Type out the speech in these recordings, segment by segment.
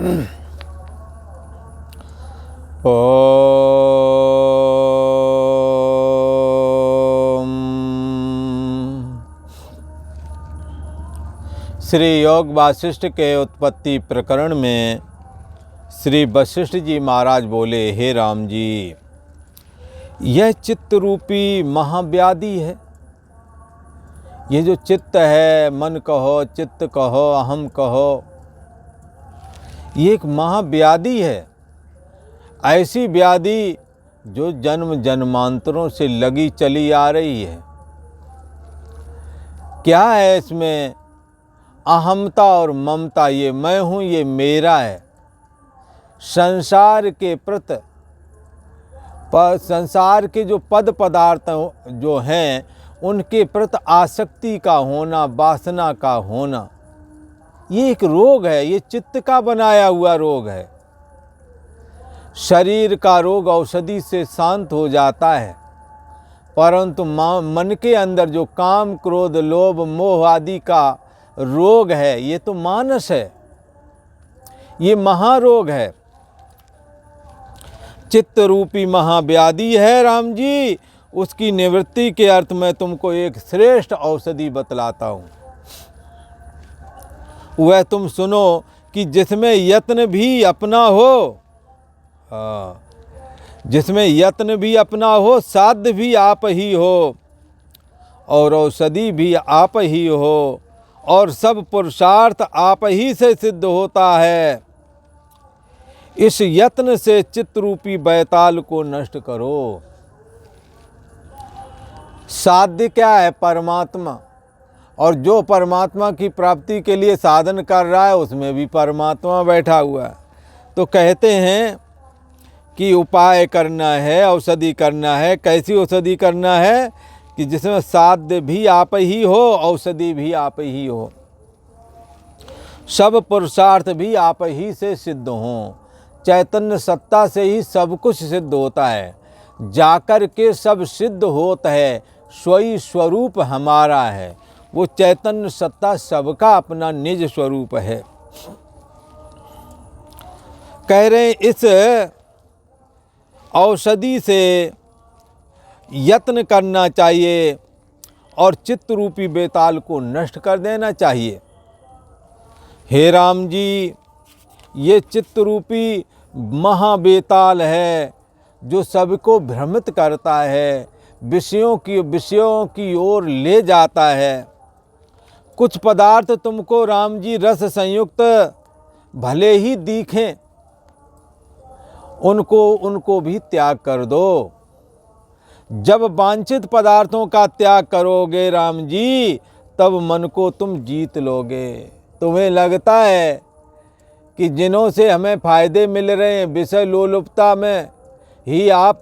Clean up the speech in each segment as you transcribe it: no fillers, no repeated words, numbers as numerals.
श्री योग वासिष्ठ के उत्पत्ति प्रकरण में श्री वशिष्ठ जी महाराज बोले, हे राम जी, यह चित्त रूपी महाव्याधि है। ये जो चित्त है, मन कहो, चित्त कहो, अहम कहो, ये एक महाव्याधि है। ऐसी व्याधि जो जन्म जन्मांतरों से लगी चली आ रही है। क्या है इसमें? अहमता और ममता, ये मैं हूँ, ये मेरा है। संसार के प्रति, संसार के जो पद पदार्थ जो हैं उनके प्रति आसक्ति का होना, वासना का होना, ये एक रोग है। ये चित्त का बनाया हुआ रोग है। शरीर का रोग औषधि से शांत हो जाता है, परंतु मन के अंदर जो काम, क्रोध, लोभ, मोह आदि का रोग है, ये तो मानस है, ये महारोग है। चित्त रूपी महाव्याधि है राम जी। उसकी निवृत्ति के अर्थ में तुमको एक श्रेष्ठ औषधि बतलाता हूँ। वह तुम सुनो कि जिसमें यत्न भी अपना हो, जिसमें यत्न भी अपना हो, साध्य भी आप ही हो, और औषधि भी आप ही हो, और सब पुरुषार्थ आप ही से सिद्ध होता है। इस यत्न से चित्तरूपी बैताल को नष्ट करो। साध्य क्या है? परमात्मा। और जो परमात्मा की प्राप्ति के लिए साधन कर रहा है, उसमें भी परमात्मा बैठा हुआ है। तो कहते हैं कि उपाय करना है, औषधि करना है। कैसी औषधि करना है? कि जिसमें साध्य भी आप ही हो, औषधि भी आप ही हो, सब पुरुषार्थ भी आप ही से सिद्ध हों। चैतन्य सत्ता से ही सब कुछ सिद्ध होता है। जाकर के सब सिद्ध होता है। स्वयं स्वरूप हमारा है। वो चैतन्य सत्ता सबका अपना निज स्वरूप है। कह रहे हैं इस औषधि से यत्न करना चाहिए और चित्त रूपी बेताल को नष्ट कर देना चाहिए। हे राम जी, ये चित्त रूपी महाबेताल है जो सबको भ्रमित करता है, विषयों की ओर ले जाता है। कुछ पदार्थ तुमको राम जी रस संयुक्त भले ही दिखें, उनको भी त्याग कर दो। जब वांछित पदार्थों का त्याग करोगे राम जी, तब मन को तुम जीत लोगे। तुम्हें लगता है कि जिन्हों से हमें फायदे मिल रहे हैं, विषय लोलुपता में ही आप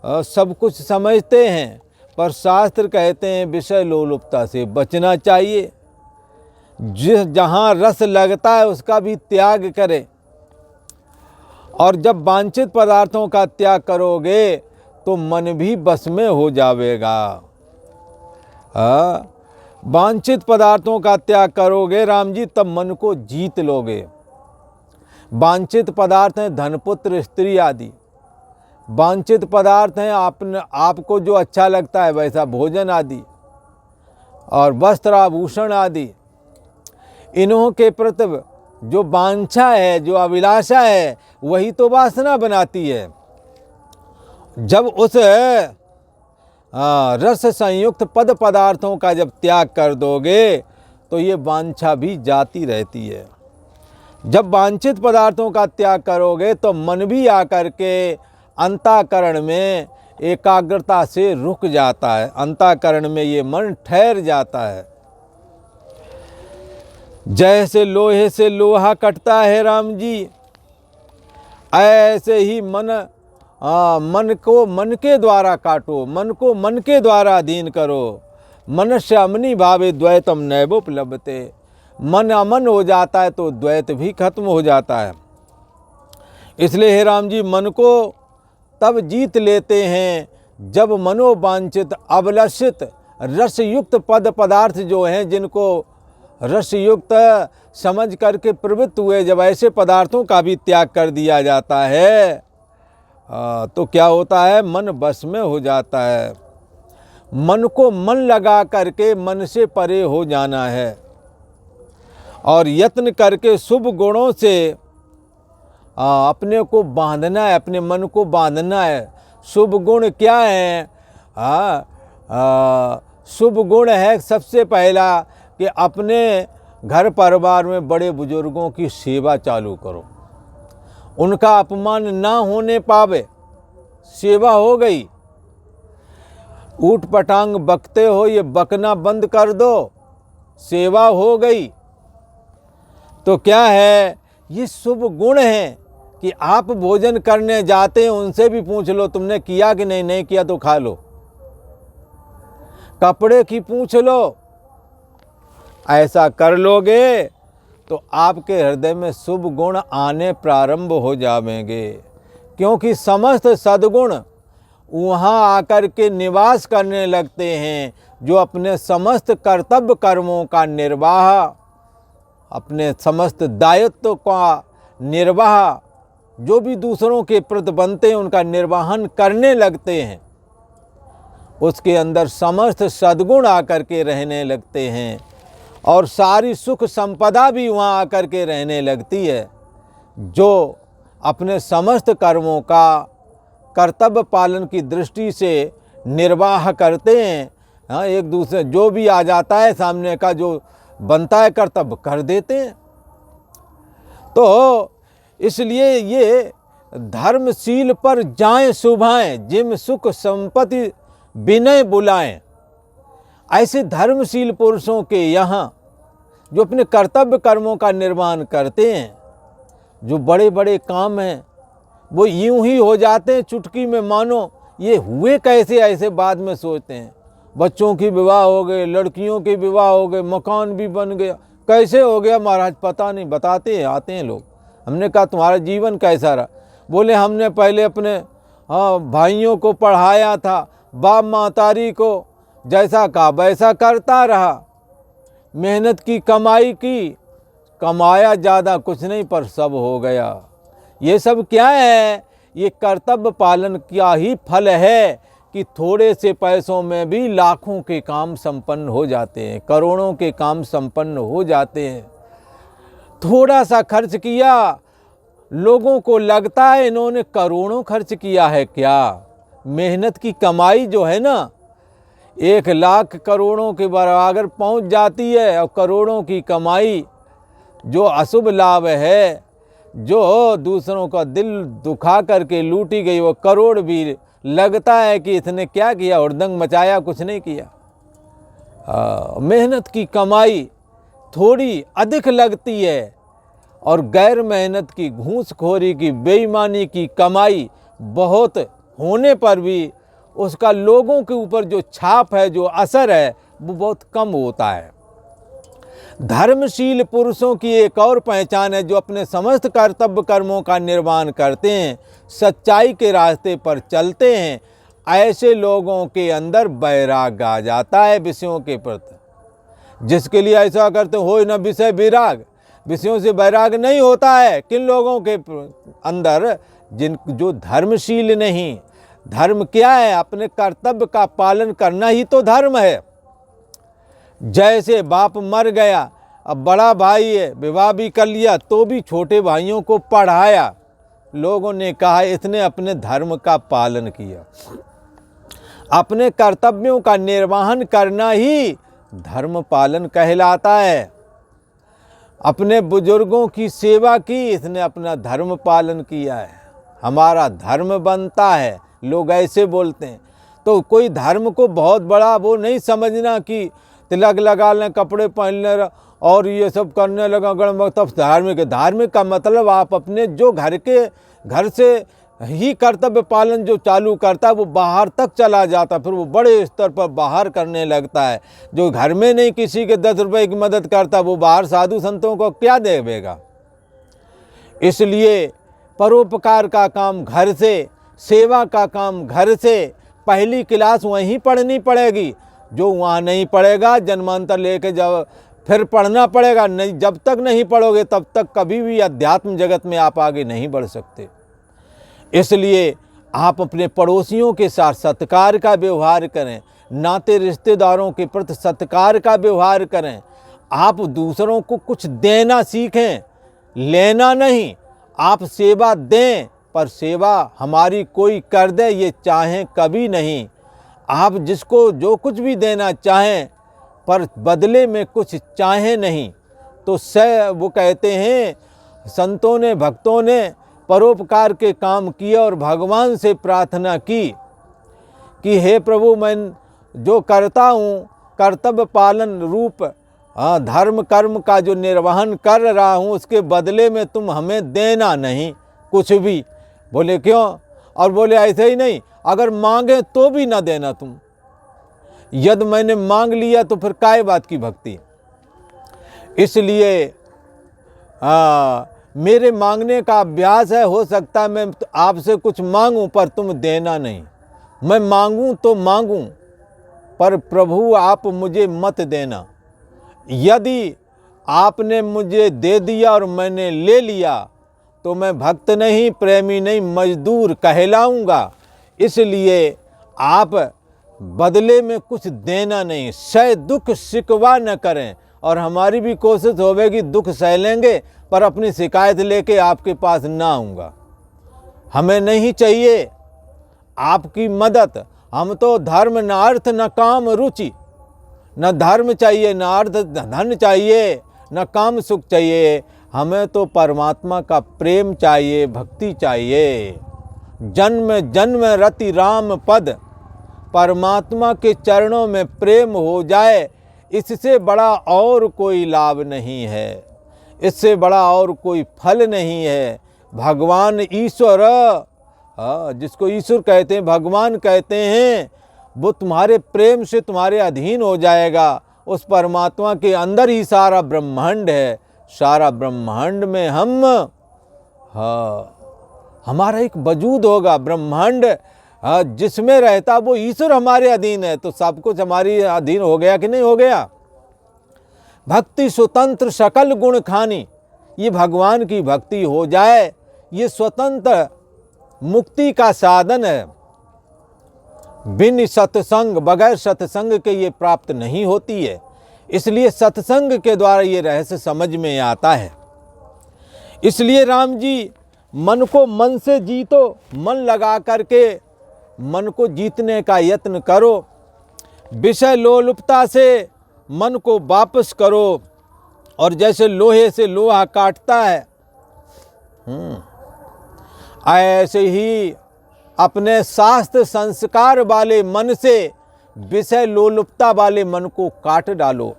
सब कुछ समझते हैं, पर शास्त्र कहते हैं विषय लोलुपता से बचना चाहिए। जहाँ रस लगता है उसका भी त्याग करें। और जब वांछित पदार्थों का त्याग करोगे तो मन भी बस में हो जाएगा। वांछित पदार्थों का त्याग करोगे राम जी, तब मन को जीत लोगे। वांछित पदार्थ हैं धन, पुत्र, स्त्री आदि। वांछित पदार्थ हैं आपको जो अच्छा लगता है वैसा भोजन आदि, और वस्त्र आभूषण आदि। इन्हों के प्रति जो वांछा है, जो अभिलाषा है, वही तो वासना बनाती है। जब उस रस संयुक्त पद पदार्थों का जब त्याग कर दोगे तो ये वांछा भी जाती रहती है। जब वांछित पदार्थों का त्याग करोगे तो मन भी आकर के अंतःकरण में एकाग्रता से रुक जाता है। अंतःकरण में ये मन ठहर जाता है। जैसे लोहे से लोहा कटता है राम जी, ऐसे ही मन को मन के द्वारा काटो, मन को मन के द्वारा अधीन करो। मनस्य अमनि भावे द्वैतम नैवोपलभते। मन अमन हो जाता है तो द्वैत भी खत्म हो जाता है। इसलिए हे राम जी, मन को तब जीत लेते हैं जब मनोवांछित अभिलषित रसयुक्त पद पदार्थ जो हैं, जिनको रस युक्त समझ करके प्रवृत्त हुए, जब ऐसे पदार्थों का भी त्याग कर दिया जाता है तो क्या होता है, मन बस में हो जाता है। मन को मन लगा करके मन से परे हो जाना है और यत्न करके शुभ गुणों से अपने को बांधना है, अपने मन को बांधना है। शुभ गुण क्या है? शुभ गुण है सबसे पहला कि अपने घर परिवार में बड़े बुजुर्गों की सेवा चालू करो, उनका अपमान ना होने पावे, सेवा हो गई। ऊट पटांग बकते हो, ये बकना बंद कर दो, सेवा हो गई। तो क्या है, ये शुभ गुण है कि आप भोजन करने जाते हैं, उनसे भी पूछ लो तुमने किया कि नहीं, नहीं किया तो खा लो। कपड़े की पूछ लो, ऐसा कर लोगे तो आपके हृदय में शुभ गुण आने प्रारंभ हो जाएंगे, क्योंकि समस्त सद्गुण वहाँ आकर के निवास करने लगते हैं, जो अपने समस्त कर्तव्य कर्मों का निर्वाह, अपने समस्त दायित्व का निर्वाह, जो भी दूसरों के प्रति बनते हैं उनका निर्वहन करने लगते हैं, उसके अंदर समस्त सद्गुण आकर के रहने लगते हैं और सारी सुख संपदा भी वहाँ आकर के रहने लगती है। जो अपने समस्त कर्मों का कर्तव्य पालन की दृष्टि से निर्वाह करते हैं, एक दूसरे जो भी आ जाता है सामने का, जो बनता है कर्तव्य कर देते हैं। तो इसलिए ये धर्मशील पर जाएं शुभाएं, जिम सुख संपत्ति विनय बुलाएं। ऐसे धर्मशील पुरुषों के यहाँ जो अपने कर्तव्य कर्मों का निर्वहन करते हैं, जो बड़े बड़े काम हैं वो यूं ही हो जाते हैं चुटकी में, मानो ये हुए कैसे, ऐसे बाद में सोचते हैं। बच्चों की विवाह हो गए, लड़कियों के विवाह हो गए, मकान भी बन गया, कैसे हो गया महाराज पता नहीं, बताते हैं, आते हैं लोग। हमने कहा तुम्हारा जीवन कैसा रहा? बोले हमने पहले अपने भाइयों को पढ़ाया था, बाप मातारी को जैसा कहा वैसा करता रहा, मेहनत की कमाई की, कमाया ज़्यादा कुछ नहीं पर सब हो गया। ये सब क्या है? ये कर्तव्य पालन का ही फल है कि थोड़े से पैसों में भी लाखों के काम संपन्न हो जाते हैं, करोड़ों के काम संपन्न हो जाते हैं। थोड़ा सा खर्च किया, लोगों को लगता है इन्होंने करोड़ों खर्च किया है। क्या मेहनत की कमाई जो है ना, 1 लाख करोड़ों के बराबर पहुंच जाती है। और करोड़ों की कमाई जो अशुभ लाभ है, जो दूसरों का दिल दुखा करके लूटी गई, वो करोड़ भी लगता है कि इसने क्या किया, हुड़दंग मचाया, कुछ नहीं किया। मेहनत की कमाई थोड़ी अधिक लगती है और गैर मेहनत की, घूसखोरी की, बेईमानी की कमाई बहुत होने पर भी उसका लोगों के ऊपर जो छाप है, जो असर है, वो बहुत कम होता है। धर्मशील पुरुषों की एक और पहचान है, जो अपने समस्त कर्तव्य कर्मों का निर्वहन करते हैं, सच्चाई के रास्ते पर चलते हैं। ऐसे लोगों के अंदर वैराग आ जाता है विषयों के प्रति। जिसके लिए ऐसा करते हो न विषय विराग, विषयों से वैराग नहीं होता है। किन लोगों के अंदर? जो धर्मशील नहीं। धर्म क्या है? अपने कर्तव्य का पालन करना ही तो धर्म है। जैसे बाप मर गया, अब बड़ा भाई है, विवाह भी कर लिया, तो भी छोटे भाइयों को पढ़ाया। लोगों ने कहा इसने अपने धर्म का पालन किया। अपने कर्तव्यों का निर्वहन करना ही धर्म पालन कहलाता है। अपने बुजुर्गों की सेवा की, इसने अपना धर्म पालन किया है, हमारा धर्म बनता है। लोग ऐसे बोलते हैं। तो कोई धर्म को बहुत बड़ा वो नहीं समझना कि तिलक लगा लें, कपड़े पहन लें और ये सब करने लगा गण, तब धार्मिक। धार्मिक का मतलब आप अपने जो घर से ही कर्तव्य पालन जो चालू करता है वो बाहर तक चला जाता, फिर वो बड़े स्तर पर बाहर करने लगता है। जो घर में नहीं किसी के 10 रुपए की मदद करता, वो बाहर साधु संतों को क्या देगा। इसलिए परोपकार का काम घर से, सेवा का काम घर से, पहली क्लास वहीं पढ़नी पड़ेगी। जो वहाँ नहीं पढ़ेगा, जन्मांतर लेके जब फिर पढ़ना पड़ेगा। नहीं, जब तक नहीं पढ़ोगे तब तक कभी भी अध्यात्म जगत में आप आगे नहीं बढ़ सकते। इसलिए आप अपने पड़ोसियों के साथ सत्कार का व्यवहार करें, नाते रिश्तेदारों के प्रति सत्कार का व्यवहार करें। आप दूसरों को कुछ देना सीखें, लेना नहीं। आप सेवा दें, पर सेवा हमारी कोई कर दे ये चाहें कभी नहीं। आप जिसको जो कुछ भी देना चाहें पर बदले में कुछ चाहें नहीं। तो वो कहते हैं संतों ने, भक्तों ने परोपकार के काम किए और भगवान से प्रार्थना की कि हे प्रभु, मैं जो करता हूँ कर्तव्य पालन रूप धर्म कर्म का जो निर्वहन कर रहा हूँ, उसके बदले में तुम हमें देना नहीं कुछ भी। बोले क्यों? और बोले ऐसे ही नहीं, अगर मांगे तो भी ना देना तुम। यदि मैंने मांग लिया तो फिर काय बात की भक्ति। इसलिए मेरे मांगने का अभ्यास है। हो सकता है मैं आपसे कुछ मांगूं पर तुम देना नहीं। मैं मांगूं तो मांगूं, पर प्रभु आप मुझे मत देना। यदि आपने मुझे दे दिया और मैंने ले लिया तो मैं भक्त नहीं, प्रेमी नहीं, मजदूर कहलाऊंगा। इसलिए आप बदले में कुछ देना नहीं, सह दुख शिकवा न करें। और हमारी भी कोशिश होगी दुख सह लेंगे पर अपनी शिकायत लेके आपके पास ना आऊँगा। हमें नहीं चाहिए आपकी मदद। हम तो धर्म न अर्थ न काम रुचि, न धर्म चाहिए, न अर्थ धन चाहिए, न काम सुख चाहिए। हमें तो परमात्मा का प्रेम चाहिए, भक्ति चाहिए। जन्म जन्म रति राम पद, परमात्मा के चरणों में प्रेम हो जाए, इससे बड़ा और कोई लाभ नहीं है, इससे बड़ा और कोई फल नहीं है। भगवान ईश्वर, जिसको ईश्वर कहते हैं, भगवान कहते हैं, वो तुम्हारे प्रेम से तुम्हारे अधीन हो जाएगा। उस परमात्मा के अंदर ही सारा ब्रह्मांड है। सारा ब्रह्मांड में हमारा एक वजूद होगा। ब्रह्मांड जिसमें रहता वो ईश्वर हमारे अधीन है, तो सब कुछ हमारे अधीन हो गया कि नहीं हो गया। भक्ति स्वतंत्र सकल गुण खानी, ये भगवान की भक्ति हो जाए, ये स्वतंत्र मुक्ति का साधन है। बिन सत्संग, बगैर सत्संग के ये प्राप्त नहीं होती है। इसलिए सत्संग के द्वारा ये रहस्य समझ में आता है। इसलिए राम जी, मन को मन से जीतो, मन लगा करके मन को जीतने का यत्न करो। विषय लोलुपता से मन को वापस करो। और जैसे लोहे से लोहा काटता है, ऐसे ही अपने शास्त्र संस्कार वाले मन से विषय लोलुपता वाले मन को काट डालो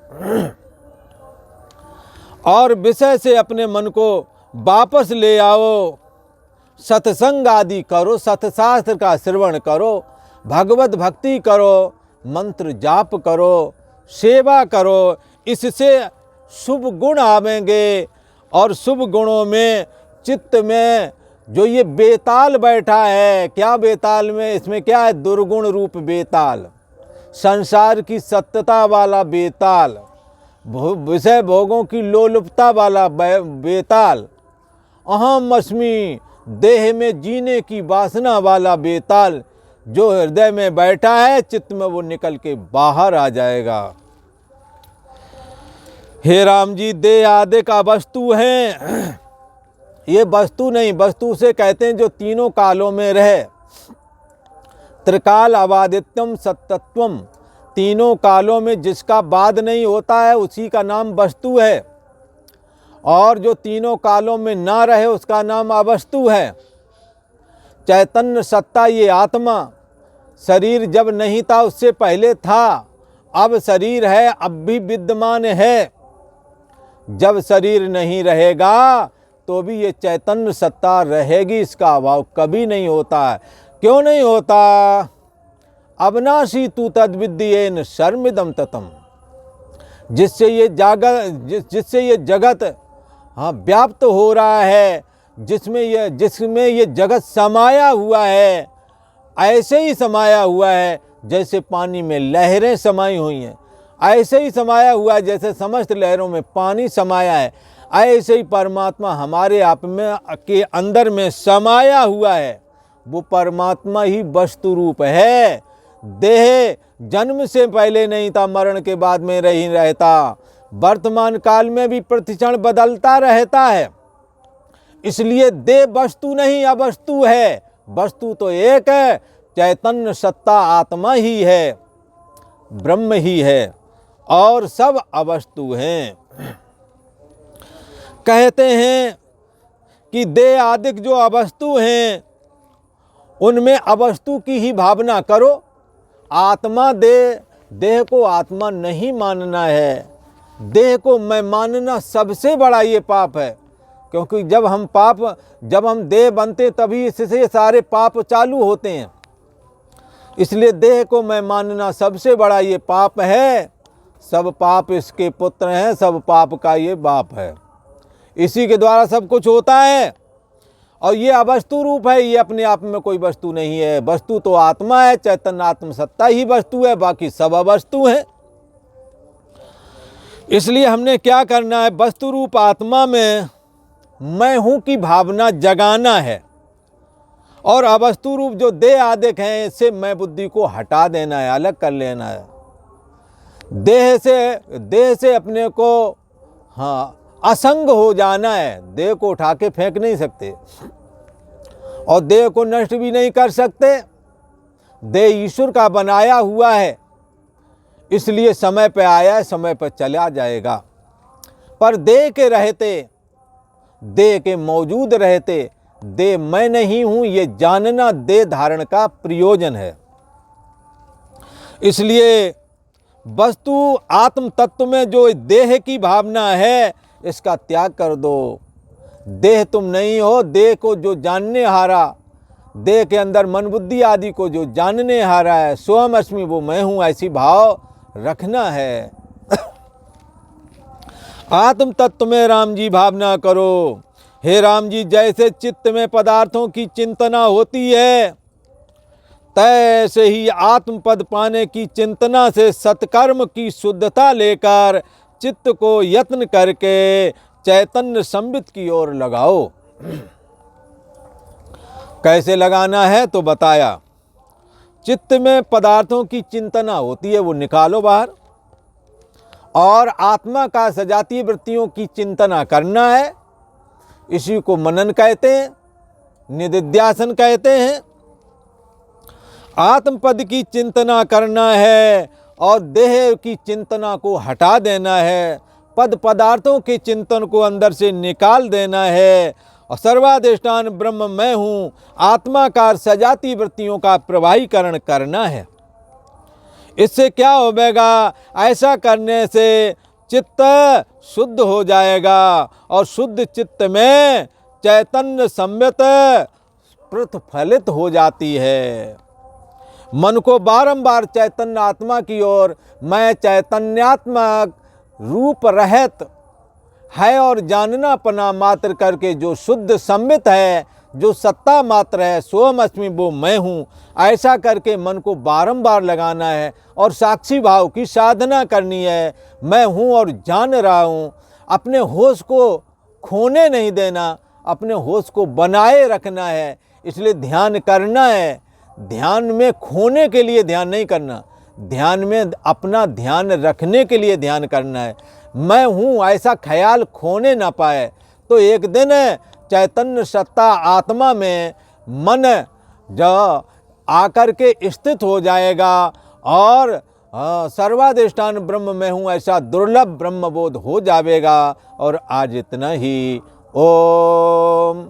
और विषय से अपने मन को वापस ले आओ। सत्संग आदि करो, सतशास्त्र का श्रवण करो, भगवत भक्ति करो, मंत्र जाप करो, सेवा करो। इससे शुभ गुण आवेंगे और शुभ गुणों में चित्त में जो ये बेताल बैठा है, क्या बेताल में, इसमें क्या है, दुर्गुण रूप बेताल, संसार की सत्यता वाला बेताल, विषय भोगों की लोलुपता वाला बेताल, अहम अस्मि देह में जीने की वासना वाला बेताल जो हृदय में बैठा है, चित्त में वो निकल के बाहर आ जाएगा। हे राम जी, देह आदि का वस्तु हैं, ये वस्तु नहीं, वस्तु से कहते हैं जो तीनों कालों में रहे। त्रिकाल अबाधित्यम सत्तत्वम, तीनों कालों में जिसका बाद नहीं होता है उसी का नाम वस्तु है। और जो तीनों कालों में ना रहे उसका नाम अवस्तु है। चैतन्य सत्ता ये आत्मा, शरीर जब नहीं था उससे पहले था, अब शरीर है, अब भी विद्यमान है। जब शरीर नहीं रहेगा तो भी ये चैतन्य सत्ता रहेगी, इसका अभाव कभी नहीं होता है। क्यों नहीं होता? अविनाशी तू तद्विद्येन शर्मिदम ततम, जिससे ये जगत व्याप्त हो रहा है, जिसमें ये जगत समाया हुआ है, ऐसे ही समाया हुआ है जैसे पानी में लहरें समाई हुई हैं। ऐसे ही समाया हुआ है जैसे समस्त लहरों में पानी समाया है, ऐसे ही परमात्मा हमारे आप में के अंदर में समाया हुआ है। वो परमात्मा ही वस्तु रूप है। देह जन्म से पहले नहीं था, मरण के बाद में नहीं रहता, वर्तमान काल में भी प्रतिक्षण बदलता रहता है। इसलिए देह वस्तु नहीं अवस्तु है। वस्तु तो एक है, चैतन्य सत्ता आत्मा ही है, ब्रह्म ही है, और सब अवस्तु हैं। कहते हैं कि देह आदिक जो अवस्तु हैं उनमें अवस्तु की ही भावना करो। आत्मा देह को आत्मा नहीं मानना है। देह को मैं मानना सबसे बड़ा ये पाप है, क्योंकि जब हम देह बनते तभी इससे सारे पाप चालू होते हैं। इसलिए देह को मैं मानना सबसे बड़ा ये पाप है। सब पाप इसके पुत्र हैं, सब पाप का ये बाप है। इसी के द्वारा सब कुछ होता है। और ये अवस्तु रूप है, ये अपने आप में कोई वस्तु नहीं है। वस्तु तो आत्मा है, चैतन्य आत्म सत्ता ही वस्तु है, बाकी सब अवस्तु है। इसलिए हमने क्या करना है, वस्तु रूप आत्मा में मैं हूं की भावना जगाना है, और अवस्तु रूप जो देह आदिक हैं इससे मैं बुद्धि को हटा देना है, अलग कर लेना है। देह से अपने को असंग हो जाना है। देह को उठा के फेंक नहीं सकते और देह को नष्ट भी नहीं कर सकते। देह ईश्वर का बनाया हुआ है, इसलिए समय पे आया है, समय पर चला जाएगा। पर देह के रहते, देह के मौजूद रहते, देह मैं नहीं हूं ये जानना देह धारण का प्रयोजन है। इसलिए वस्तु आत्म तत्व में जो देह की भावना है इसका त्याग कर दो। देह तुम नहीं हो। देह को जो जानने हारा, देह के अंदर मन बुद्धि आदि को जो जानने हारा है, स्वयं अस्मि वो मैं हूं, ऐसी भाव रखना है। आत्म तत्व में राम जी भावना करो। हे राम जी, जैसे चित्त में पदार्थों की चिंतना होती है, तैसे ही आत्म पद पाने की चिंतना से सत्कर्म की शुद्धता लेकर चित्त को यत्न करके चैतन्य संबित की ओर लगाओ। कैसे लगाना है तो बताया। चित्त में पदार्थों की चिंतना होती है, वो निकालो बाहर, और आत्मा का सजातीय वृत्तियों की चिंतना करना है। इसी को मनन कहते हैं, निदिध्यासन कहते हैं। आत्मपद की चिंतना करना है और देह की चिंतना को हटा देना है। पद पदार्थों के चिंतन को अंदर से निकाल देना है और सर्वाधिष्ठान ब्रह्म मैं हूँ आत्माकार सजाती वृत्तियों का प्रवाहीकरण करना है। इससे क्या होगा, ऐसा करने से चित्त शुद्ध हो जाएगा और शुद्ध चित्त में चैतन्य संयत प्रतिफलित हो जाती है। मन को बारंबार चैतन्य आत्मा की ओर, मैं चैतन्यात्मक रूप रहित है और जानना पना मात्र करके जो शुद्ध संबित है, जो सत्ता मात्र है, स्वयं अस्मि वो मैं हूँ, ऐसा करके मन को बारंबार लगाना है और साक्षी भाव की साधना करनी है। मैं हूँ और जान रहा हूँ। अपने होश को खोने नहीं देना, अपने होश को बनाए रखना है। इसलिए ध्यान करना है। ध्यान में खोने के लिए ध्यान नहीं करना, ध्यान में अपना ध्यान रखने के लिए ध्यान करना है। मैं हूँ ऐसा ख्याल खोने ना पाए, तो एक दिन चैतन्य सत्ता आत्मा में मन जो आकर के स्थित हो जाएगा और सर्वाधिष्ठान ब्रह्म में हूँ ऐसा दुर्लभ ब्रह्मबोध हो जाएगा। और आज इतना ही। ओम।